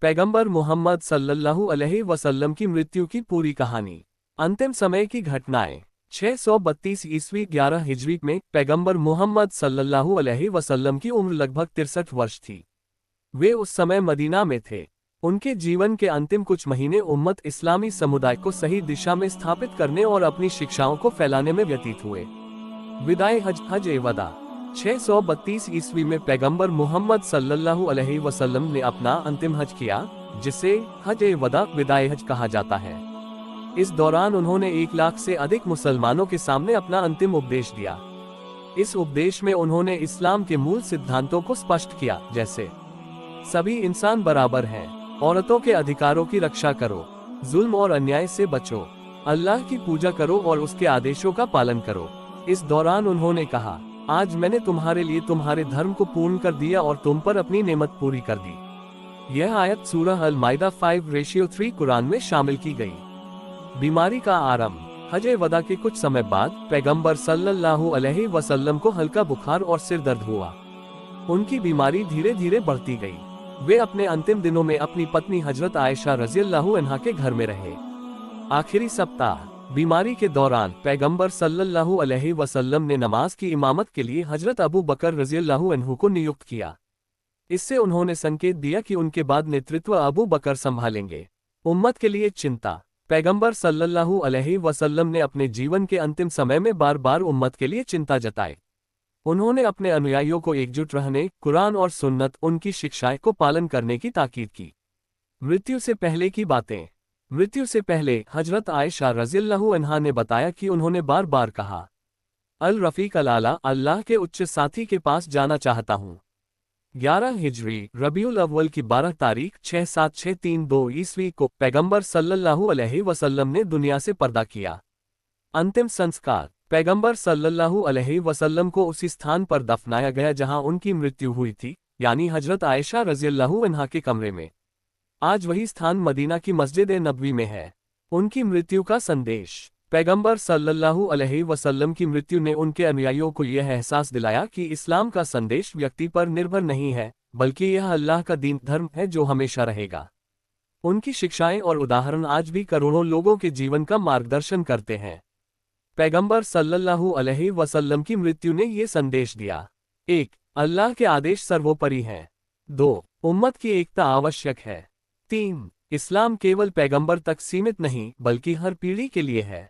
पैगंबर मोहम्मद सल्लल्लाहु अलैहि वसल्लम की मृत्यु की पूरी कहानी। अंतिम समय की घटनाएं। 632 ईस्वी 11 हिजरी में पैगंबर मोहम्मद सल्लल्लाहु अलैहि वसल्लम की उम्र लगभग 63 वर्ष थी। वे उस समय मदीना में थे। उनके जीवन के अंतिम कुछ महीने उम्मत इस्लामी समुदाय को सही दिशा में स्थापित करने और अपनी शिक्षाओं को फैलाने में व्यतीत हुए। विदाई हज हज ए वदा। 632 ईस्वी में पैगंबर मोहम्मद सल्लल्लाहु अलैहि वसल्लम ने अपना अंतिम हज किया, जिसे हज ए वदा विदाई हज कहा जाता है। इस दौरान उन्होंने 1 लाख से अधिक मुसलमानों के सामने अपना अंतिम उपदेश दिया। इस उपदेश में उन्होंने इस्लाम के मूल सिद्धांतों को स्पष्ट किया, जैसे सभी इंसान बराबर हैं, औरतों के अधिकारों की रक्षा करो, जुल्म और अन्याय से बचो, अल्लाह की पूजा करो और उसके आदेशों का पालन करो। इस दौरान उन्होंने कहा, आज मैंने तुम्हारे लिए तुम्हारे धर्म को पूर्ण कर दिया और तुम पर अपनी नेमत पूरी कर दी। यह आयत सूरह अल-माइदा 5:3 कुरान में शामिल की गई। बीमारी का आरंभ। हज वदा के कुछ समय बाद पैगंबर सल्लल्लाहु अलैहि वसल्लम को हल्का बुखार और सिर दर्द हुआ। उनकी बीमारी धीरे धीरे बढ़ती गई। वे अपने अंतिम दिनों में अपनी पत्नी हजरत आयशा रज़ियल्लाहु अन्हा के घर में रहे। आखिरी सप्ताह। बीमारी के दौरान पैगंबर सल्लल्लाहु अलैहि वसल्लम ने नमाज की इमामत के लिए हजरत अबू बकर रज़ियल्लाहु अन्हु को नियुक्त किया। इससे उन्होंने संकेत दिया कि उनके बाद नेतृत्व अबू बकर संभालेंगे। उम्मत के लिए चिंता। पैगंबर सल्लल्लाहु अलैहि वसल्लम ने अपने जीवन के अंतिम समय में बार बार उम्मत के लिए चिंता जताई। उन्होंने अपने अनुयायियों को एकजुट रहने, कुरान और सुन्नत, उनकी शिक्षाएं को पालन करने की ताकीद की। मृत्यु से पहले की बातें। मृत्यु से पहले हजरत आयशा रज़ियल्लाहु अन्हा ने बताया कि उन्होंने बार बार कहा, अल रफ़ीक अल-आला, अल्लाह के उच्च साथी के पास जाना चाहता हूँ। 11 हिजरी रबीउल अव्वल की 12 तारीख 67632 ईस्वी को पैगंबर सल्लल्लाहु अलैहि वसल्लम ने दुनिया से पर्दा किया। अंतिम संस्कार। पैगंबर सल्लल्लाहु अलैहि वसल्लम को उसी स्थान पर दफनाया गया जहां उनकी मृत्यु हुई थी, यानी हजरत आयशा रज़ियल्लाहु अन्हा के कमरे में। आज वही स्थान मदीना की मस्जिद ए नबवी में है। उनकी मृत्यु का संदेश। पैगंबर सल्लल्लाहु अलैहि वसल्लम की मृत्यु ने उनके अनुयायियों को यह एहसास दिलाया कि इस्लाम का संदेश व्यक्ति पर निर्भर नहीं है, बल्कि यह अल्लाह का दीन धर्म है जो हमेशा रहेगा। उनकी शिक्षाएं और उदाहरण आज भी करोड़ों लोगों के जीवन का मार्गदर्शन करते हैं। पैगंबर सल्लल्लाहु अलैहि वसल्लम की मृत्यु ने ये संदेश दिया। 1. अल्लाह के आदेश सर्वोपरि हैं। 2. उम्मत की एकता आवश्यक है। 3. इस्लाम केवल पैगंबर तक सीमित नहीं, बल्कि हर पीढ़ी के लिए है।